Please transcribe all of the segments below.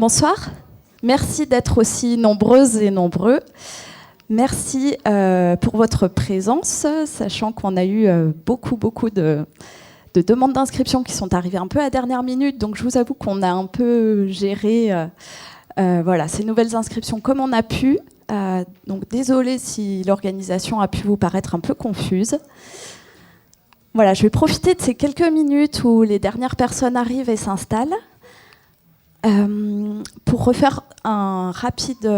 Bonsoir. Merci d'être aussi nombreuses et nombreux. Merci pour votre présence, sachant qu'on a eu beaucoup de demandes d'inscription qui sont arrivées un peu à la dernière minute. Donc je vous avoue qu'on a un peu géré ces nouvelles inscriptions comme on a pu. Donc désolée si l'organisation a pu vous paraître un peu confuse. Voilà, je vais profiter de ces quelques minutes où les dernières personnes arrivent et s'installent pour refaire un rapide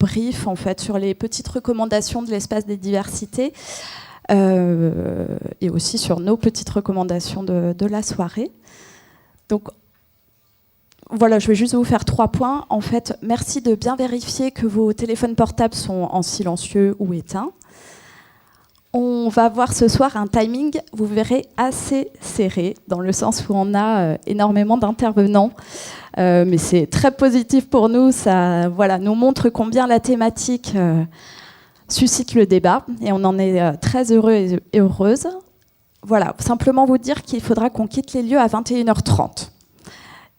brief en fait, sur les petites recommandations de l'espace des diversités et aussi sur nos petites recommandations de la soirée. Donc voilà, je vais juste vous faire 3 points. En fait, merci de bien vérifier que vos téléphones portables sont en silencieux ou éteints. On va voir ce soir un timing, vous verrez, assez serré, dans le sens où on a énormément d'intervenants. Mais c'est très positif pour nous, ça nous montre combien la thématique suscite le débat, et on en est très heureux et heureuse. Voilà, simplement vous dire qu'il faudra qu'on quitte les lieux à 21h30.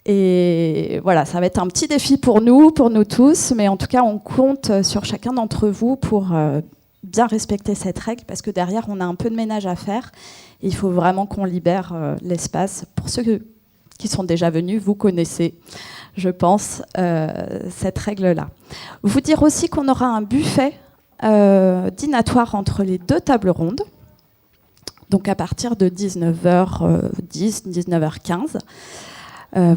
Et voilà, ça va être un petit défi pour nous tous, mais en tout cas, on compte sur chacun d'entre vous pour bien respecter cette règle, parce que derrière, on a un peu de ménage à faire. Et il faut vraiment qu'on libère l'espace. Pour ceux qui sont déjà venus, vous connaissez, je pense, cette règle-là. Vous dire aussi qu'on aura un buffet dînatoire entre les 2 tables rondes, donc à partir de 19h10, 19h15.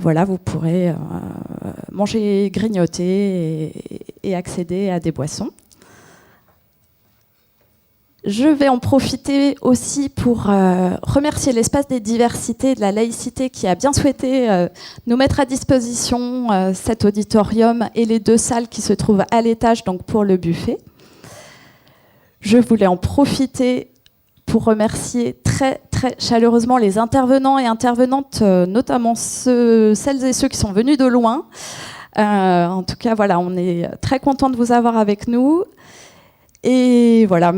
Voilà, vous pourrez manger, grignoter et accéder à des boissons. Je vais en profiter aussi pour remercier l'espace des diversités et de la laïcité qui a bien souhaité nous mettre à disposition cet auditorium et les 2 salles qui se trouvent à l'étage, donc pour le buffet. Je voulais en profiter pour remercier très chaleureusement les intervenants et intervenantes, notamment celles et ceux qui sont venus de loin. En tout cas, voilà, on est très content de vous avoir avec nous. Et voilà,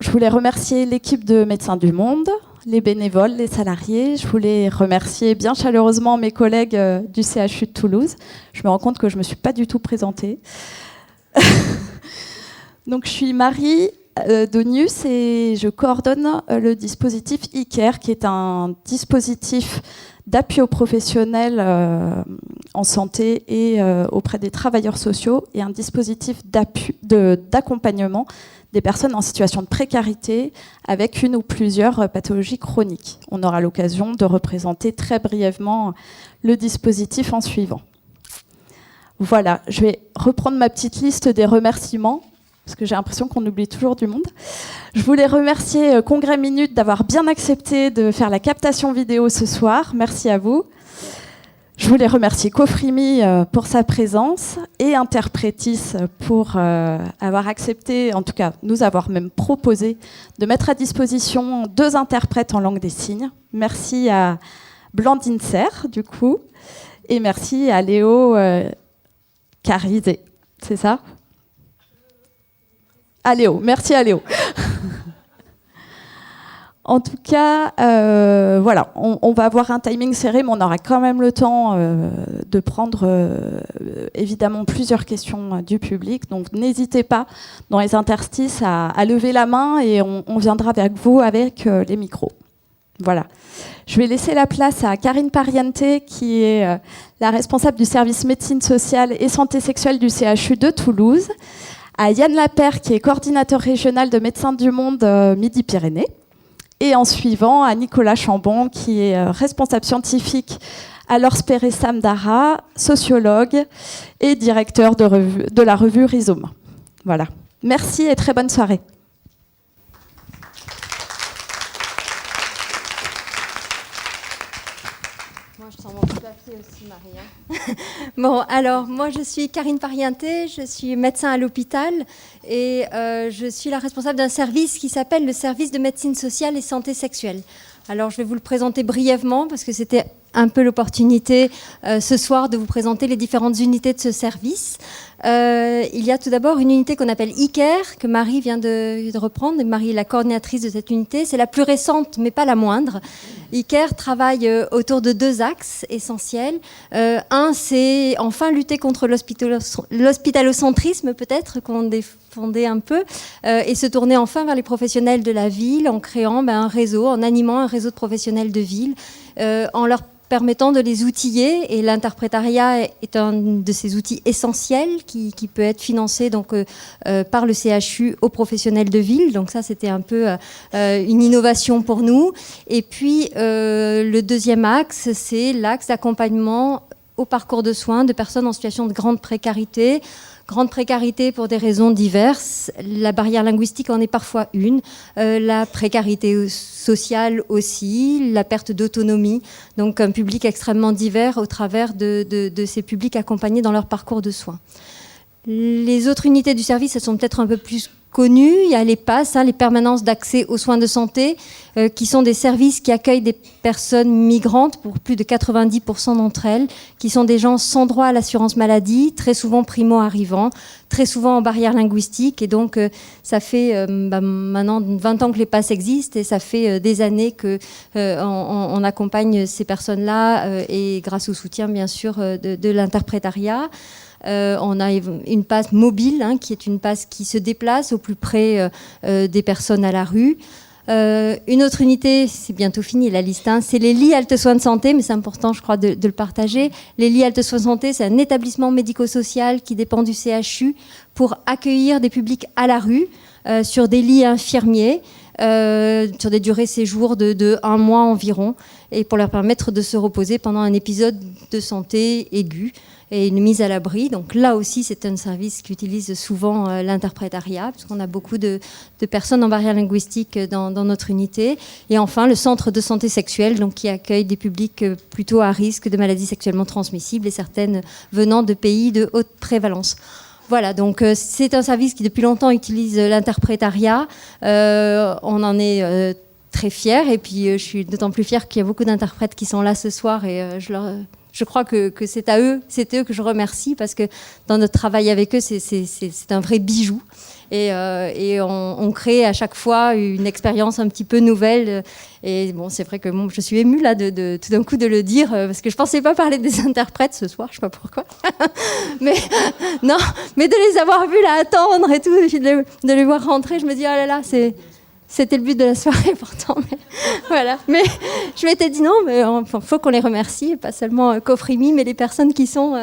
je voulais remercier l'équipe de Médecins du Monde, les bénévoles, les salariés. Je voulais remercier bien chaleureusement mes collègues du CHU de Toulouse. Je me rends compte que je ne me suis pas du tout présentée. Donc, je suis Marie Donius et je coordonne le dispositif e-care, qui est un dispositif d'appui aux professionnels en santé et auprès des travailleurs sociaux, et un dispositif d'accompagnement des personnes en situation de précarité avec une ou plusieurs pathologies chroniques. On aura l'occasion de représenter très brièvement le dispositif en suivant. Voilà, je vais reprendre ma petite liste des remerciements, parce que j'ai l'impression qu'on oublie toujours du monde. Je voulais remercier Congrès Minute d'avoir bien accepté de faire la captation vidéo ce soir. Merci à vous. Je voulais remercier Cofrimi pour sa présence et Interpretis pour avoir accepté, en tout cas nous avoir même proposé, de mettre à disposition 2 interprètes en langue des signes. Merci à Blandine Serre, du coup, et merci à Léo Carizé. C'est ça ? À Léo, merci à Léo. En tout cas, voilà, on va avoir un timing serré, mais on aura quand même le temps de prendre évidemment plusieurs questions du public. Donc n'hésitez pas dans les interstices à lever la main et on viendra avec vous avec les micros. Voilà. Je vais laisser la place à Karine Pariente, qui est la responsable du service médecine sociale et santé sexuelle du CHU de Toulouse, à Yann Lapère, qui est coordinateur régional de Médecins du Monde Midi-Pyrénées, et en suivant à Nicolas Chambon, qui est responsable scientifique à l'Ors Péressam Dara, sociologue et directeur de la revue Rhizome. Voilà. Merci et très bonne soirée. Moi, je sens mon petit papier aussi, Marie. Bon, alors, moi, je suis Karine Pariente, je suis médecin à l'hôpital et je suis la responsable d'un service qui s'appelle le service de médecine sociale et santé sexuelle. Alors, je vais vous le présenter brièvement parce que c'était un peu l'opportunité ce soir de vous présenter les différentes unités de ce service. Il y a tout d'abord une unité qu'on appelle ICARE, que Marie vient de reprendre. Marie est la coordinatrice de cette unité. C'est la plus récente, mais pas la moindre. ICARE travaille autour de 2 axes essentiels. Un, c'est enfin lutter contre l'hospitalocentrisme, peut-être, qu'on défendait un peu, et se tourner enfin vers les professionnels de la ville en créant un réseau, en animant un réseau de professionnels de ville, en leur permettant de les outiller, et l'interprétariat est un de ces outils essentiels qui peut être financé donc, par le CHU aux professionnels de ville. Donc ça, c'était un peu une innovation pour nous. Et puis, le deuxième axe, c'est l'axe d'accompagnement au parcours de soins de personnes en situation de grande précarité. Grande précarité pour des raisons diverses. La barrière linguistique en est parfois une. La précarité sociale aussi. La perte d'autonomie. Donc un public extrêmement divers au travers de ces publics accompagnés dans leur parcours de soins. Les autres unités du service, elles sont peut-être un peu plus connues. Il y a les PASS, les permanences d'accès aux soins de santé, qui sont des services qui accueillent des personnes migrantes, pour plus de 90% d'entre elles, qui sont des gens sans droit à l'assurance maladie, très souvent primo-arrivants, très souvent en barrière linguistique. Et donc, ça fait maintenant 20 ans que les PASS existent, et ça fait des années qu'on accompagne ces personnes-là, et grâce au soutien, bien sûr, de l'interprétariat. On a une PASS mobile, qui est une PASS qui se déplace au plus près des personnes à la rue. Une autre unité, c'est bientôt fini la liste, c'est les lits Halte Soins de Santé, mais c'est important, je crois, de le partager. Les lits Halte Soins de Santé, c'est un établissement médico-social qui dépend du CHU pour accueillir des publics à la rue sur des lits infirmiers, sur des durées séjours de 1 mois environ, et pour leur permettre de se reposer pendant un épisode de santé aigu et une mise à l'abri. Donc là aussi, c'est un service qui utilise souvent l'interprétariat, parce qu'on a beaucoup de personnes en barrière linguistique dans notre unité. Et enfin, le centre de santé sexuelle, donc, qui accueille des publics plutôt à risque de maladies sexuellement transmissibles, et certaines venant de pays de haute prévalence. Voilà, donc c'est un service qui depuis longtemps utilise l'interprétariat. On en est très fiers, et puis je suis d'autant plus fière qu'il y a beaucoup d'interprètes qui sont là ce soir, et je crois que c'est eux que je remercie, parce que dans notre travail avec eux, c'est un vrai bijou. Et on crée à chaque fois une expérience un petit peu nouvelle. Et bon, c'est vrai que je suis émue là tout d'un coup de le dire, parce que je pensais pas parler des interprètes ce soir, je sais pas pourquoi. mais de les avoir vus là attendre et tout, et puis de les voir rentrer, je me dis oh là là, c'était le but de la soirée pourtant. Mais voilà. Mais je m'étais dit non, mais faut qu'on les remercie, pas seulement Cofrimi, mais les personnes qui sont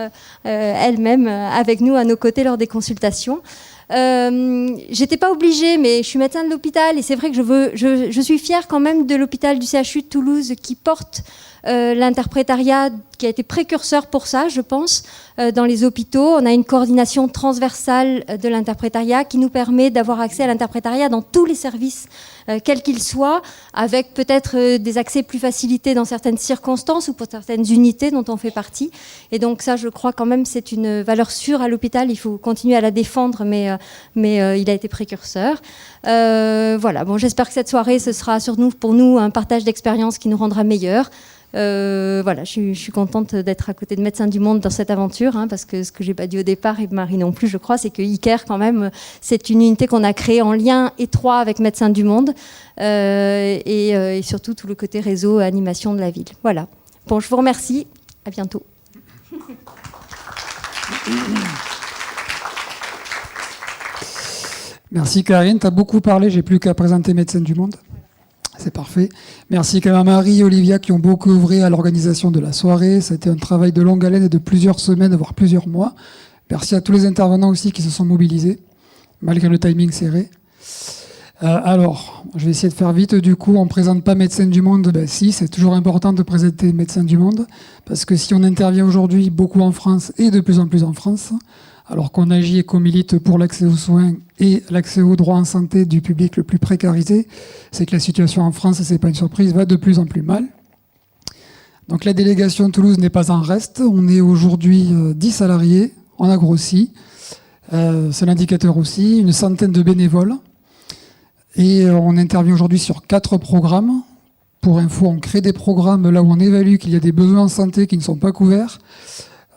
elles-mêmes avec nous à nos côtés lors des consultations. J'étais pas obligée, mais je suis médecin de l'hôpital, et c'est vrai que je suis fière quand même de l'hôpital du CHU de Toulouse, qui porte l'interprétariat, qui a été précurseur pour ça, je pense, dans les hôpitaux. On a une coordination transversale de l'interprétariat qui nous permet d'avoir accès à l'interprétariat dans tous les services, quels qu'ils soient, avec peut-être des accès plus facilités dans certaines circonstances ou pour certaines unités dont on fait partie. Et donc ça, je crois quand même, c'est une valeur sûre à l'hôpital. Il faut continuer à la défendre, mais il a été précurseur. Voilà. Bon, j'espère que cette soirée, ce sera pour nous un partage d'expériences qui nous rendra meilleurs. Voilà, je suis contente d'être à côté de Médecins du Monde dans cette aventure, parce que ce que j'ai pas dit au départ, et Marie non plus, je crois, c'est que ICARE, quand même, c'est une unité qu'on a créée en lien étroit avec Médecins du Monde, et surtout tout le côté réseau, animation de la ville. Voilà. Bon, je vous remercie. À bientôt. Merci Karine, tu as beaucoup parlé, j'ai plus qu'à présenter Médecins du Monde. C'est parfait. Merci quand même à Marie et Olivia qui ont beaucoup œuvré à l'organisation de la soirée. Ça a été un travail de longue haleine et de plusieurs semaines, voire plusieurs mois. Merci à tous les intervenants aussi qui se sont mobilisés, malgré le timing serré. Alors, je vais essayer de faire vite. Du coup, on ne présente pas Médecins du Monde. Ben si, c'est toujours important de présenter Médecins du Monde, parce que si on intervient aujourd'hui beaucoup en France et de plus en plus en France, alors qu'on agit et qu'on milite pour l'accès aux soins et l'accès aux droits en santé du public le plus précarisé, c'est que la situation en France, c'est pas une surprise, va de plus en plus mal. Donc la délégation de Toulouse n'est pas en reste. On est aujourd'hui 10 salariés, on a grossi. C'est l'indicateur aussi, une centaine de bénévoles. Et on intervient aujourd'hui sur 4 programmes. Pour info, on crée des programmes là où on évalue qu'il y a des besoins en santé qui ne sont pas couverts.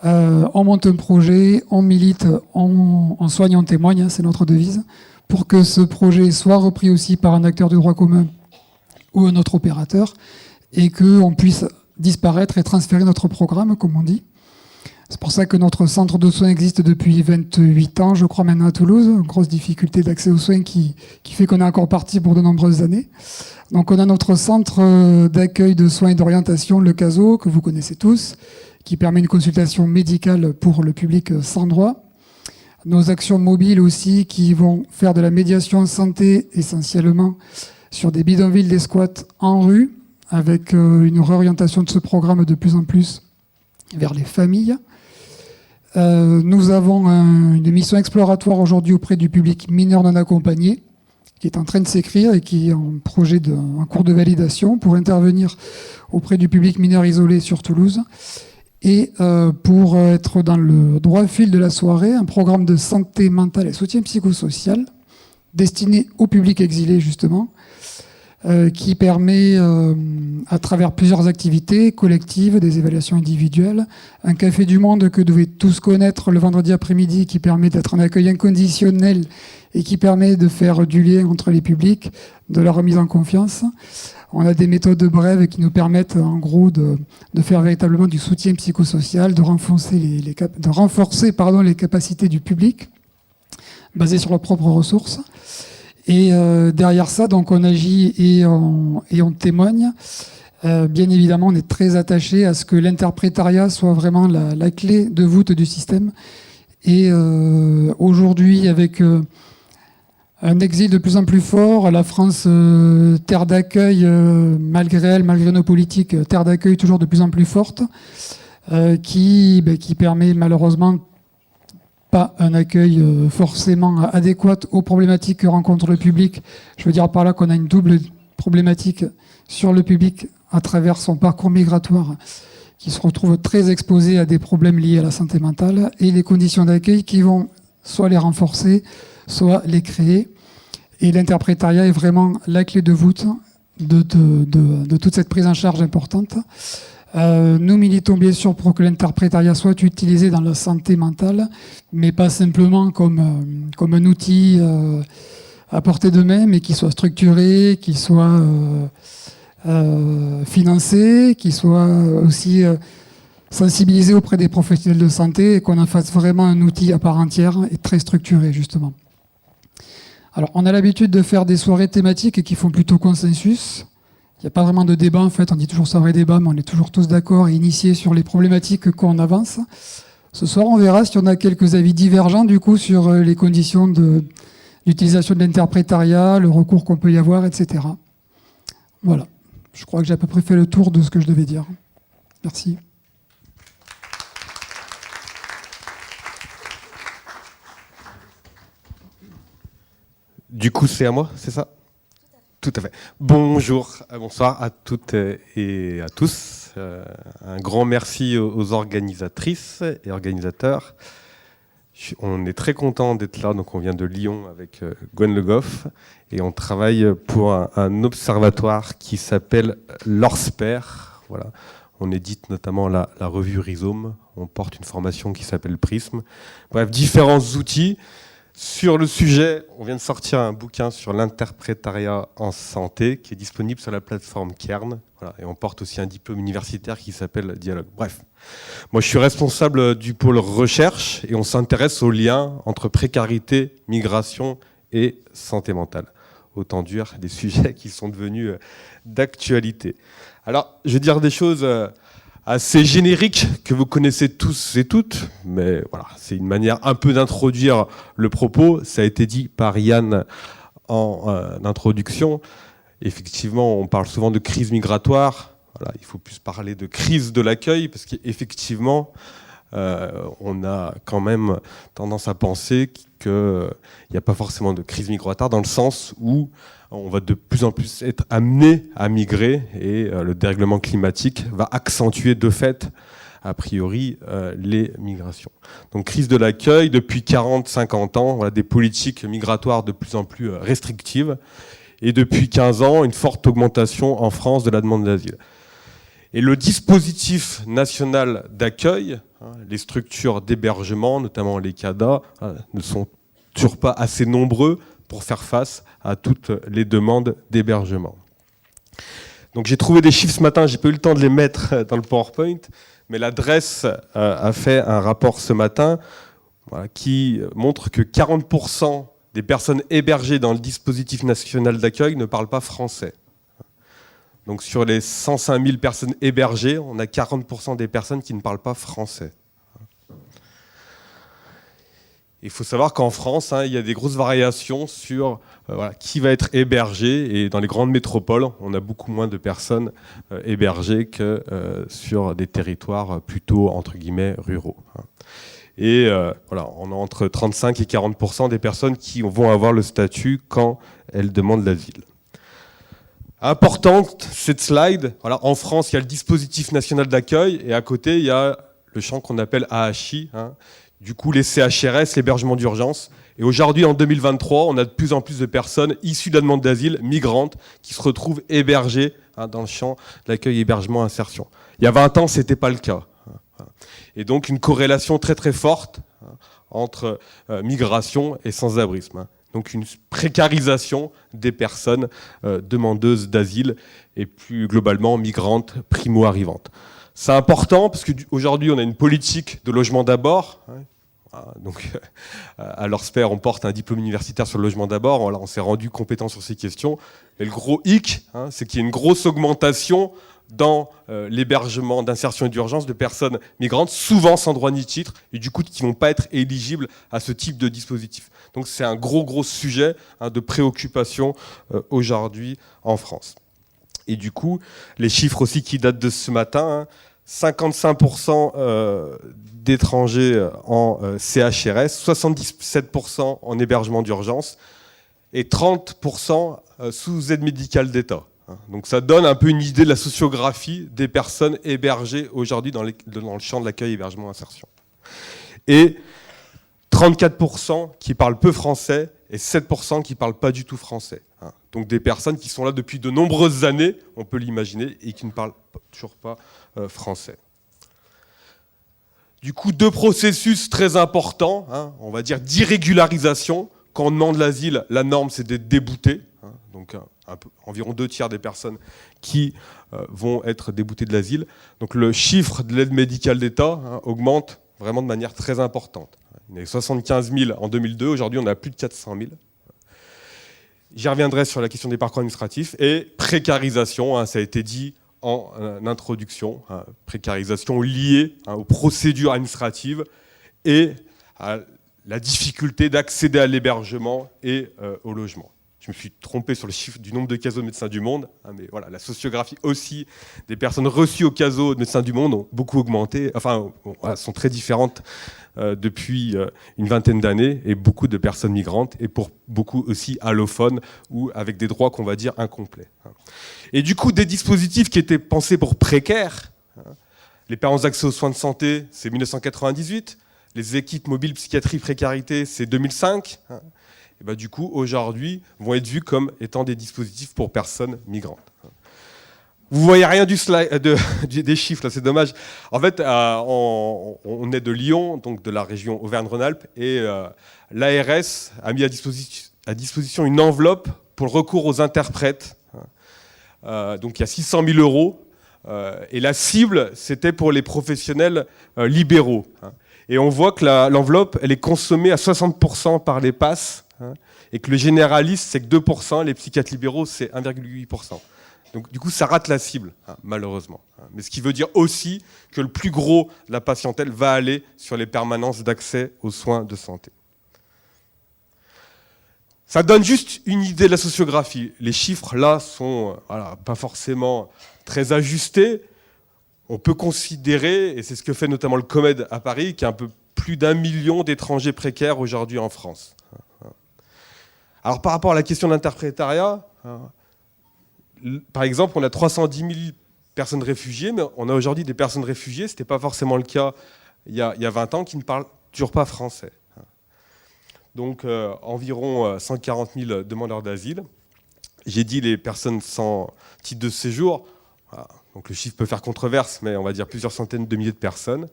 On monte un projet, on milite, on soigne, on témoigne, hein, c'est notre devise, pour que ce projet soit repris aussi par un acteur de droit commun ou un autre opérateur, et qu'on puisse disparaître et transférer notre programme, comme on dit. C'est pour ça que notre centre de soins existe depuis 28 ans, je crois, maintenant à Toulouse. Une grosse difficulté d'accès aux soins qui fait qu'on est encore parti pour de nombreuses années. Donc on a notre centre d'accueil de soins et d'orientation, le CASO, que vous connaissez tous, qui permet une consultation médicale pour le public sans droit. Nos actions mobiles aussi, qui vont faire de la médiation santé essentiellement sur des bidonvilles, des squats en rue, avec une réorientation de ce programme de plus en plus vers les familles. Nous avons une mission exploratoire aujourd'hui auprès du public mineur non accompagné, qui est en train de s'écrire et qui est en cours de validation pour intervenir auprès du public mineur isolé sur Toulouse. Et pour être dans le droit fil de la soirée, un programme de santé mentale et soutien psychosocial destiné au public exilé justement, qui permet, à travers plusieurs activités collectives, des évaluations individuelles, un café du monde que vous devez tous connaître le vendredi après-midi, qui permet d'être un accueil inconditionnel et qui permet de faire du lien entre les publics, de la remise en confiance. On a des méthodes brèves qui nous permettent en gros de faire véritablement du soutien psychosocial, de renforcer les capacités du public, basées sur leurs propres ressources. Et derrière ça, donc on agit et on témoigne. Bien évidemment, on est très attaché à ce que l'interprétariat soit vraiment la clé de voûte du système. Et aujourd'hui, avec un exil de plus en plus fort, la France, terre d'accueil, malgré elle, malgré nos politiques, terre d'accueil toujours de plus en plus forte, qui permet malheureusement pas un accueil forcément adéquat aux problématiques que rencontre le public. Je veux dire par là qu'on a une double problématique sur le public à travers son parcours migratoire, qui se retrouve très exposé à des problèmes liés à la santé mentale, et les conditions d'accueil qui vont soit les renforcer, soit les créer. Et l'interprétariat est vraiment la clé de voûte de toute cette prise en charge importante. Nous militons bien sûr pour que l'interprétariat soit utilisé dans la santé mentale, mais pas simplement comme un outil à portée de main, mais qui soit structuré, qui soit financé, qui soit aussi sensibilisé auprès des professionnels de santé, et qu'on en fasse vraiment un outil à part entière et très structuré justement. Alors on a l'habitude de faire des soirées thématiques qui font plutôt consensus. Il n'y a pas vraiment de débat en fait, on dit toujours soirée débat, mais on est toujours tous d'accord et initiés sur les problématiques qu'on avance. Ce soir, on verra si on a quelques avis divergents du coup sur les conditions d'utilisation de l'interprétariat, le recours qu'on peut y avoir, etc. Voilà, je crois que j'ai à peu près fait le tour de ce que je devais dire. Merci. Du coup, c'est à moi, c'est ça ? Tout à fait. Bonjour, bonsoir à toutes et à tous. Un grand merci aux organisatrices et organisateurs. On est très content d'être là. Donc on vient de Lyon avec Gwen Le Goff et on travaille pour un observatoire qui s'appelle l'ORSPER. Voilà. On édite notamment la revue Rhizome. On porte une formation qui s'appelle Prisme. Bref, différents outils. Sur le sujet, on vient de sortir un bouquin sur l'interprétariat en santé qui est disponible sur la plateforme Kern. Voilà, et on porte aussi un diplôme universitaire qui s'appelle Dialogue. Bref, moi je suis responsable du pôle recherche et on s'intéresse aux liens entre précarité, migration et santé mentale. Autant dire des sujets qui sont devenus d'actualité. Alors, je vais dire des choses assez générique que vous connaissez tous et toutes, mais voilà, c'est une manière un peu d'introduire le propos. Ça a été dit par Yann en introduction. Effectivement, on parle souvent de crise migratoire. Voilà, il faut plus parler de crise de l'accueil, parce qu'effectivement, on a quand même tendance à penser qu'il n'y a pas forcément de crise migratoire, dans le sens où on va de plus en plus être amené à migrer et le dérèglement climatique va accentuer de fait, a priori, les migrations. Donc crise de l'accueil, depuis 40-50 ans, voilà, des politiques migratoires de plus en plus restrictives, et depuis 15 ans, une forte augmentation en France de la demande d'asile. Et le dispositif national d'accueil, Les structures d'hébergement, notamment les CADA, ne sont toujours pas assez nombreux pour faire face à toutes les demandes d'hébergement. Donc j'ai trouvé des chiffres ce matin, j'ai pas eu le temps de les mettre dans le PowerPoint, mais l'adresse a fait un rapport ce matin qui montre que 40% des personnes hébergées dans le dispositif national d'accueil ne parlent pas français. Donc sur les 105 000 personnes hébergées, on a 40% des personnes qui ne parlent pas français. Il faut savoir qu'en France, il y a des grosses variations sur qui va être hébergé. Et dans les grandes métropoles, on a beaucoup moins de personnes hébergées que sur des territoires plutôt, entre guillemets, ruraux. Et on a entre 35 et 40% des personnes qui vont avoir le statut quand elles demandent l'asile. Importante, cette slide. En France, il y a le dispositif national d'accueil et à côté, il y a le champ qu'on appelle AHI. Du coup, les CHRS, l'hébergement d'urgence. Et aujourd'hui, en 2023, on a de plus en plus de personnes issues de la demande d'asile, migrantes, qui se retrouvent hébergées dans le champ d'accueil, hébergement, insertion. Il y a 20 ans, ce n'était pas le cas. Et donc, une corrélation très très forte entre migration et sans-abrisme. Donc, une précarisation des personnes demandeuses d'asile et plus globalement migrantes, primo-arrivantes. C'est important parce qu'aujourd'hui, on a une politique de logement d'abord. Donc, à l'Orsper, on porte un diplôme universitaire sur le logement d'abord. On s'est rendu compétent sur ces questions. Et le gros hic, c'est qu'il y a une grosse augmentation dans l'hébergement d'insertion et d'urgence de personnes migrantes, souvent sans droit ni titre, et du coup qui ne vont pas être éligibles à ce type de dispositif. Donc c'est un gros sujet de préoccupation aujourd'hui en France. Et du coup, les chiffres aussi qui datent de ce matin, 55% d'étrangers en CHRS, 77% en hébergement d'urgence et 30% sous aide médicale d'État. Donc ça donne un peu une idée de la sociographie des personnes hébergées aujourd'hui dans le champ de l'accueil, hébergement, insertion. Et 34% qui parlent peu français et 7% qui ne parlent pas du tout français. Donc des personnes qui sont là depuis de nombreuses années, on peut l'imaginer, et qui ne parlent toujours pas français. Du coup, deux processus très importants, on va dire d'irrégularisation. Quand on demande l'asile, la norme c'est d'être débouté. Donc environ 2/3 des personnes qui vont être déboutées de l'asile. Donc le chiffre de l'aide médicale d'État augmente vraiment de manière très importante. Il y en avait 75 000 en 2002, aujourd'hui on a plus de 400 000. J'y reviendrai sur la question des parcours administratifs. Et précarisation, ça a été dit en introduction, précarisation liée aux procédures administratives et à la difficulté d'accéder à l'hébergement et au logement. Je me suis trompé sur le chiffre du nombre de CASO de Médecins du Monde, mais voilà, la sociographie aussi des personnes reçues au CASO de Médecins du Monde ont beaucoup augmenté, sont très différentes depuis une vingtaine d'années, et beaucoup de personnes migrantes, et pour beaucoup aussi allophones, ou avec des droits qu'on va dire incomplets. Et du coup, des dispositifs qui étaient pensés pour précaires, les permanences d'accès aux soins de santé, c'est 1998, les équipes mobiles psychiatrie précarité, c'est 2005, et du coup, aujourd'hui, vont être vus comme étant des dispositifs pour personnes migrantes. Vous voyez rien du slide, des chiffres, là, c'est dommage. En fait, on est de Lyon, donc de la région Auvergne-Rhône-Alpes, et l'ARS a mis à disposition une enveloppe pour le recours aux interprètes. Donc il y a 600 000 euros, et la cible, c'était pour les professionnels libéraux. Et on voit que l'enveloppe, elle est consommée à 60% par les PASS, et que le généraliste, c'est que 2%, les psychiatres libéraux, c'est 1,8%. Donc du coup, ça rate la cible, malheureusement. Mais ce qui veut dire aussi que le plus gros de la patientèle va aller sur les permanences d'accès aux soins de santé. Ça donne juste une idée de la sociographie. Les chiffres, là, sont pas forcément très ajustés. On peut considérer, et c'est ce que fait notamment le COMED à Paris, qu'il y a un peu plus d'1 million d'étrangers précaires aujourd'hui en France. Alors par rapport à la question de l'interprétariat, par exemple, on a 310 000 personnes réfugiées, mais on a aujourd'hui des personnes réfugiées, ce n'était pas forcément le cas il y a 20 ans, qui ne parlent toujours pas français. Donc environ 140 000 demandeurs d'asile. J'ai dit les personnes sans titre de séjour. Voilà. Donc le chiffre peut faire controverse, mais on va dire plusieurs centaines de milliers de personnes.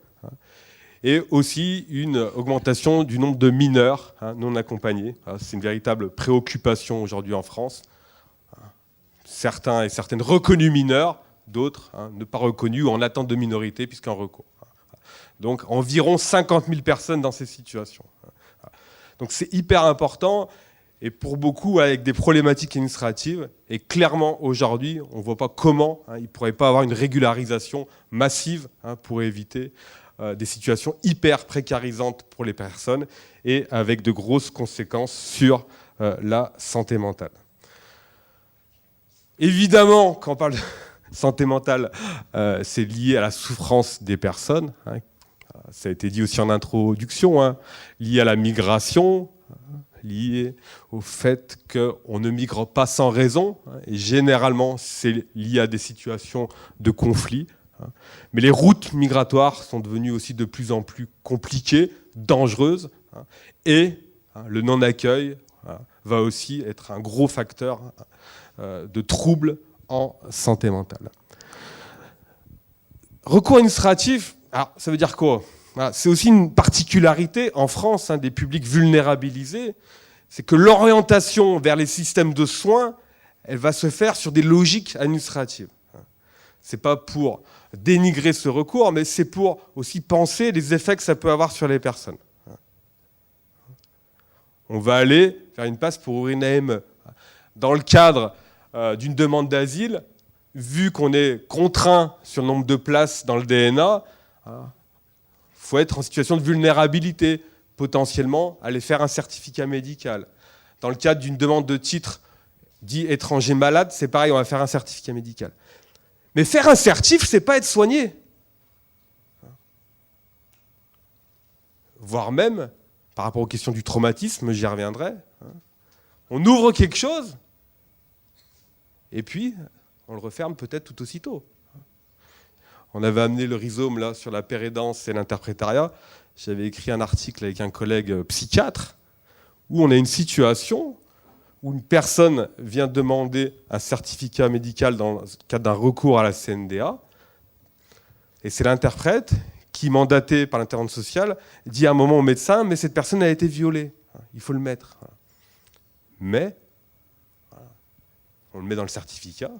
et aussi une augmentation du nombre de mineurs non accompagnés. C'est une véritable préoccupation aujourd'hui en France. Certains et certaines reconnus mineurs, d'autres ne pas reconnus ou en attente de minorité puisqu'en recours. Donc environ 50 000 personnes dans ces situations. Donc c'est hyper important. Et pour beaucoup, avec des problématiques administratives, et clairement aujourd'hui, on ne voit pas comment il ne pourrait pas avoir une régularisation massive pour éviter des situations hyper précarisantes pour les personnes et avec de grosses conséquences sur la santé mentale. Évidemment, quand on parle de santé mentale, c'est lié à la souffrance des personnes. Ça a été dit aussi en introduction, lié à la migration, lié au fait qu'on ne migre pas sans raison, et généralement c'est lié à des situations de conflit. Mais les routes migratoires sont devenues aussi de plus en plus compliquées, dangereuses, et le non-accueil va aussi être un gros facteur de troubles en santé mentale. Recours administratif, alors ça veut dire quoi ? C'est aussi une particularité en France des publics vulnérabilisés, c'est que l'orientation vers les systèmes de soins, elle va se faire sur des logiques administratives. Ce n'est pas pour dénigrer ce recours, mais c'est pour aussi penser les effets que ça peut avoir sur les personnes. On va aller faire une passe pour ouvrir une AME. Dans le cadre d'une demande d'asile, vu qu'on est contraint sur le nombre de places dans le DNA, il faut être en situation de vulnérabilité, potentiellement aller faire un certificat médical. Dans le cadre d'une demande de titre dit étranger malade, c'est pareil, on va faire un certificat médical. Mais faire un certif, c'est pas être soigné. Voire même, par rapport aux questions du traumatisme, j'y reviendrai, on ouvre quelque chose, et puis on le referme peut-être tout aussitôt. On avait amené le rhizome là, sur la pérédance et l'interprétariat. J'avais écrit un article avec un collègue psychiatre où on a une situation où une personne vient demander un certificat médical dans le cadre d'un recours à la CNDA. Et c'est l'interprète qui, mandaté par l'intervenante sociale, dit à un moment au médecin « mais cette personne a été violée, il faut le mettre ». Mais, on le met dans le certificat,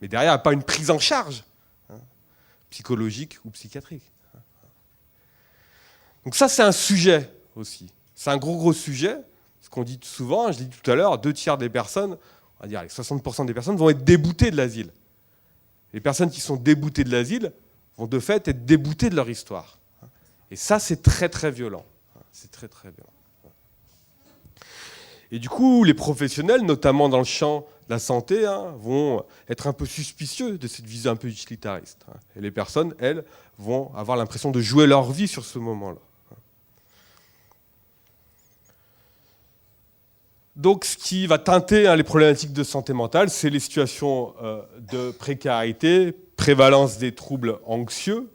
mais derrière, il n'y a pas une prise en charge psychologique ou psychiatrique. Donc ça, c'est un sujet aussi. C'est un gros sujet. Ce qu'on dit souvent, je l'ai dit tout à l'heure, 2/3 des personnes, on va dire les 60% des personnes vont être déboutées de l'asile. Les personnes qui sont déboutées de l'asile vont de fait être déboutées de leur histoire. Et ça, c'est très très violent. C'est très très violent. Et du coup, les professionnels, notamment dans le champ de la santé, vont être un peu suspicieux de cette vision un peu utilitariste. Et les personnes, elles, vont avoir l'impression de jouer leur vie sur ce moment-là. Donc, ce qui va teinter les problématiques de santé mentale, c'est les situations de précarité, prévalence des troubles anxieux.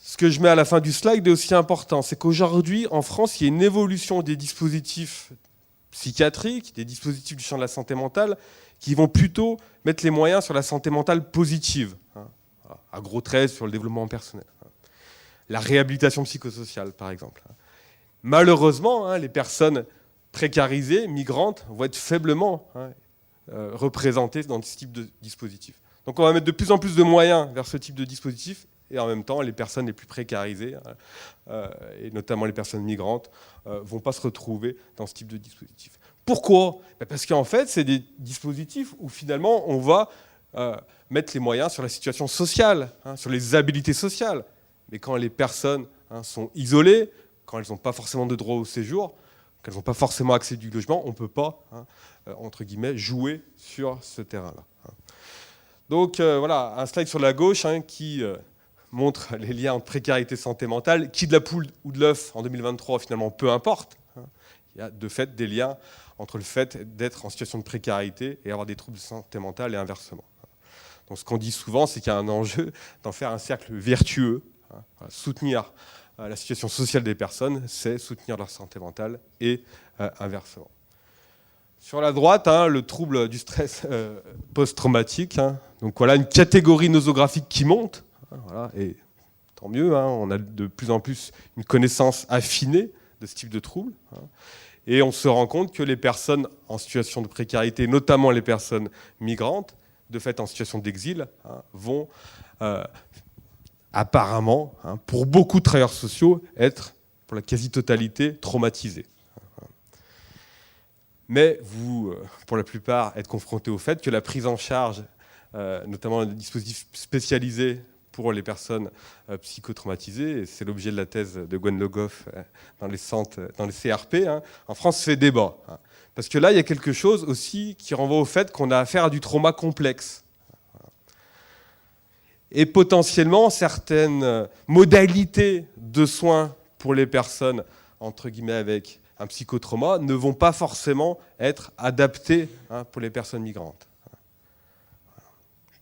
Ce que je mets à la fin du slide est aussi important, c'est qu'aujourd'hui, en France, il y a une évolution des dispositifs psychiatriques, des dispositifs du champ de la santé mentale, qui vont plutôt mettre les moyens sur la santé mentale positive, à gros traits sur le développement personnel. La réhabilitation psychosociale, par exemple. Malheureusement, les personnes précarisées, migrantes, vont être faiblement représentées dans ce type de dispositif. Donc on va mettre de plus en plus de moyens vers ce type de dispositif, et en même temps, les personnes les plus précarisées, et notamment les personnes migrantes, ne vont pas se retrouver dans ce type de dispositif. Pourquoi ? Parce qu'en fait, c'est des dispositifs où finalement, on va mettre les moyens sur la situation sociale, sur les habilités sociales. Mais quand les personnes sont isolées, quand elles n'ont pas forcément de droit au séjour, qu'elles n'ont pas forcément accès du logement, on ne peut pas, entre guillemets, jouer sur ce terrain-là. Donc voilà, un slide sur la gauche qui montre les liens entre précarité et santé mentale. Qui de la poule ou de l'œuf en 2023, finalement, peu importe. Il y a de fait des liens entre le fait d'être en situation de précarité et avoir des troubles de santé mentale et inversement. Donc ce qu'on dit souvent, c'est qu'il y a un enjeu d'en faire un cercle vertueux. Soutenir la situation sociale des personnes, c'est soutenir leur santé mentale et inversement. Sur la droite, le trouble du stress post-traumatique. Donc voilà, une catégorie nosographique qui monte. Voilà, et tant mieux, hein, on a de plus en plus une connaissance affinée de ce type de troubles. Hein, et on se rend compte que les personnes en situation de précarité, notamment les personnes migrantes, de fait en situation d'exil, hein, vont apparemment, hein, pour beaucoup de travailleurs sociaux, être pour la quasi-totalité traumatisés. Mais vous, pour la plupart, êtes confrontés au fait que la prise en charge, notamment des dispositifs spécialisés pour les personnes psychotraumatisées, et c'est l'objet de la thèse de Gwen Le Goff dans les centres, dans les CRP, hein, en France fait débat. Hein, parce que là, il y a quelque chose aussi qui renvoie au fait qu'on a affaire à du trauma complexe. Et potentiellement, certaines modalités de soins pour les personnes, entre guillemets, avec un psychotrauma, ne vont pas forcément être adaptées, hein, pour les personnes migrantes.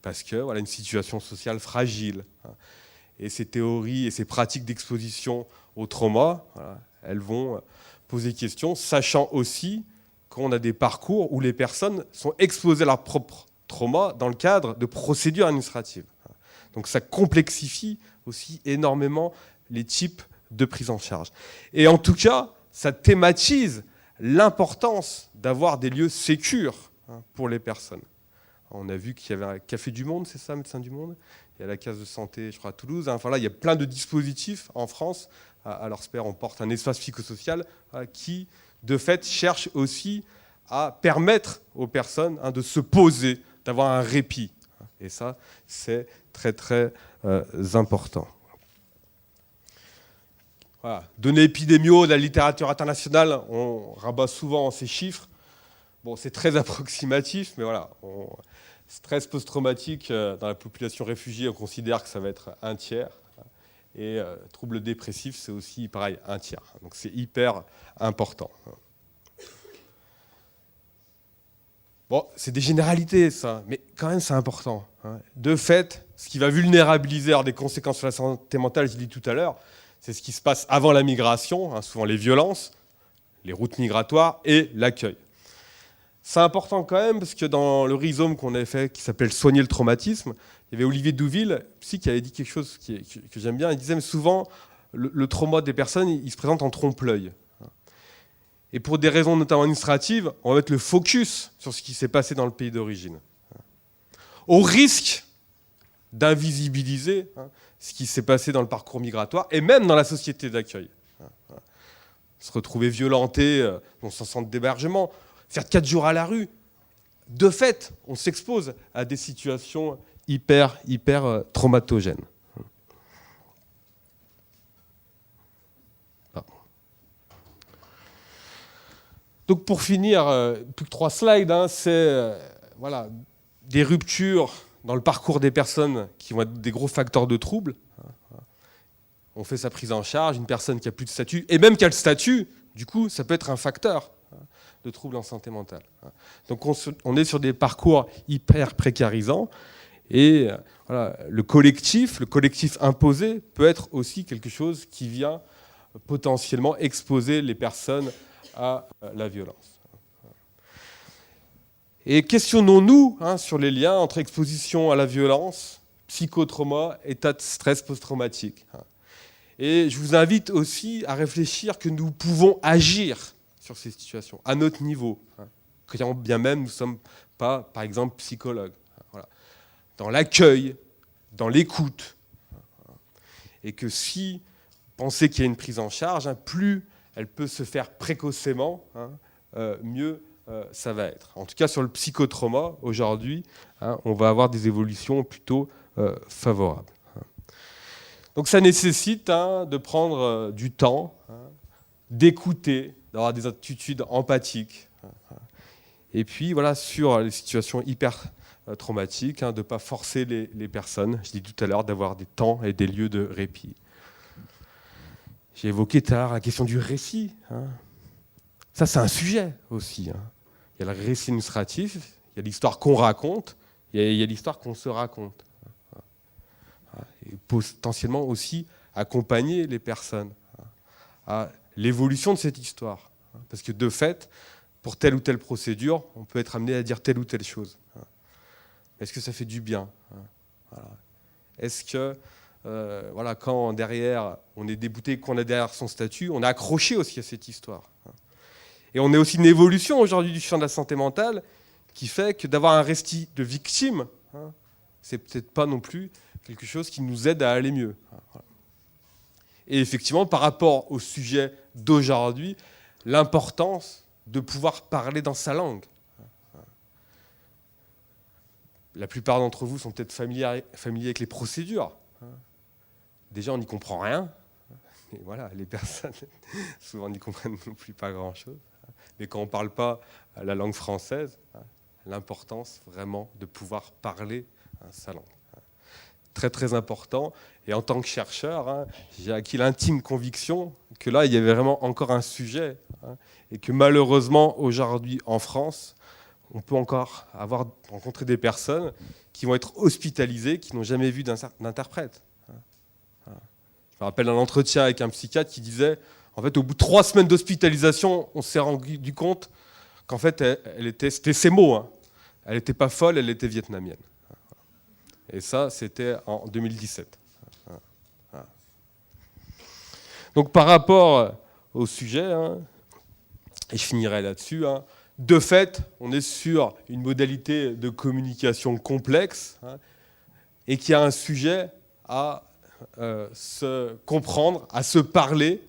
Parce que voilà, une situation sociale fragile. Hein, et ces théories et ces pratiques d'exposition au trauma, voilà, elles vont poser question, sachant aussi qu'on a des parcours où les personnes sont exposées à leur propre trauma dans le cadre de procédures administratives. Donc ça complexifie aussi énormément les types de prise en charge. Et en tout cas, ça thématise l'importance d'avoir des lieux sécures, hein, pour les personnes. On a vu qu'il y avait un Café du Monde, c'est ça, Médecins du Monde. Il y a la case de santé, je crois, à Toulouse. Enfin, là, il y a plein de dispositifs en France. À l'Orsper, on porte un espace psychosocial qui, de fait, cherche aussi à permettre aux personnes, hein, de se poser, d'avoir un répit. Et ça, c'est très, très important. Voilà. Données épidémiaux de la littérature internationale, on rabat souvent ces chiffres. Bon, c'est très approximatif, mais voilà. Stress post-traumatique dans la population réfugiée, on considère que ça va être 1/3. Et troubles dépressifs, c'est aussi pareil, 1/3. Donc c'est hyper important. Bon, c'est des généralités, ça, mais quand même, c'est important. Hein. De fait, ce qui va vulnérabiliser des conséquences sur la santé mentale, je l'ai dit tout à l'heure, c'est ce qui se passe avant la migration, hein, souvent les violences, les routes migratoires et l'accueil. C'est important quand même, parce que dans le rhizome qu'on avait fait, qui s'appelle « Soigner le traumatisme », il y avait Olivier Douville, psy, qui avait dit quelque chose que j'aime bien. Il disait, mais souvent, le trauma des personnes, il se présente en trompe-l'œil. Et pour des raisons notamment administratives, on va mettre le focus sur ce qui s'est passé dans le pays d'origine. Au risque d'invisibiliser, hein, ce qui s'est passé dans le parcours migratoire et même dans la société d'accueil. Se retrouver violenté dans son centre d'hébergement, faire 4 jours à la rue. De fait, on s'expose à des situations hyper traumatogènes. Donc pour finir, plus que 3 slides, hein, c'est voilà, des ruptures dans le parcours des personnes qui vont être des gros facteurs de troubles. On fait sa prise en charge, une personne qui n'a plus de statut, et même qui a le statut, du coup, ça peut être un facteur de troubles en santé mentale. Donc on est sur des parcours hyper précarisants, et voilà, le collectif imposé peut être aussi quelque chose qui vient potentiellement exposer les personnes à la violence. Et questionnons-nous, hein, sur les liens entre exposition à la violence, psychotrauma, état de stress post-traumatique. Et je vous invite aussi à réfléchir que nous pouvons agir sur ces situations, à notre niveau, quand bien même nous ne sommes pas, par exemple, psychologues. Voilà. Dans l'accueil, dans l'écoute. Et que si vous pensez qu'il y a une prise en charge, hein, plus elle peut se faire précocement, hein, mieux ça va être. En tout cas, sur le psychotrauma, aujourd'hui, hein, on va avoir des évolutions plutôt favorables. Donc ça nécessite, hein, de prendre du temps, hein, d'écouter, d'avoir des attitudes empathiques. Et puis, voilà, sur les situations hyper traumatiques, hein, de ne pas forcer les personnes, je dis tout à l'heure, d'avoir des temps et des lieux de répit. J'ai évoqué tout à l'heure la question du récit. Hein. Ça, c'est un sujet aussi. Hein. Il y a le récit administratif, il y a l'histoire qu'on raconte, il y a l'histoire qu'on se raconte. Et potentiellement aussi accompagner les personnes à l'évolution de cette histoire. Parce que de fait, pour telle ou telle procédure, on peut être amené à dire telle ou telle chose. Est-ce que ça fait du bien? Voilà. Est-ce que voilà, quand derrière on est débouté, qu'on est derrière son statut, on est accroché aussi à cette histoire. Et on est aussi une évolution aujourd'hui du champ de la santé mentale qui fait que d'avoir un récit de victime, c'est peut-être pas non plus quelque chose qui nous aide à aller mieux. Et effectivement, par rapport au sujet d'aujourd'hui, l'importance de pouvoir parler dans sa langue. La plupart d'entre vous sont peut-être familiers avec les procédures. Déjà, on n'y comprend rien. Et voilà, les personnes, souvent, n'y comprennent non plus pas grand-chose. Mais quand on ne parle pas la langue française, l'importance vraiment de pouvoir parler sa langue. Très, très important. Et en tant que chercheur, j'ai acquis l'intime conviction que là, il y avait vraiment encore un sujet. Et que malheureusement, aujourd'hui, en France, on peut encore rencontrer des personnes qui vont être hospitalisées, qui n'ont jamais vu d'interprète. Je me rappelle d'un entretien avec un psychiatre qui disait, en fait, au bout de 3 semaines d'hospitalisation, on s'est rendu compte qu'en fait, c'était ses mots. Elle n'était pas folle, elle était vietnamienne. Et ça, c'était en 2017. Donc par rapport au sujet, et je finirai là-dessus, de fait, on est sur une modalité de communication complexe et qui a un sujet à se comprendre, à se parler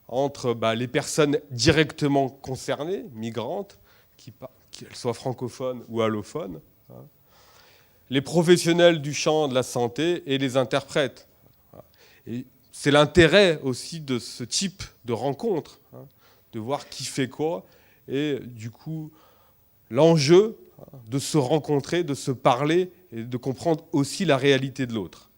entre les personnes directement concernées, migrantes, qu'elles soient francophones ou allophones, les professionnels du champ de la santé et les interprètes. Et c'est l'intérêt aussi de ce type de rencontre, de voir qui fait quoi, et du coup, l'enjeu de se rencontrer, de se parler et de comprendre aussi la réalité de l'autre.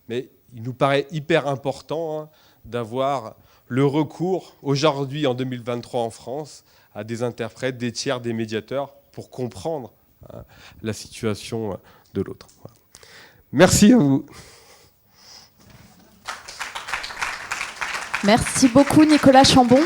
Mais il nous paraît hyper important d'avoir le recours, aujourd'hui en 2023 en France, à des interprètes, des tiers, des médiateurs, pour comprendre la situation de l'autre. Merci à vous. Merci beaucoup Nicolas Chambon.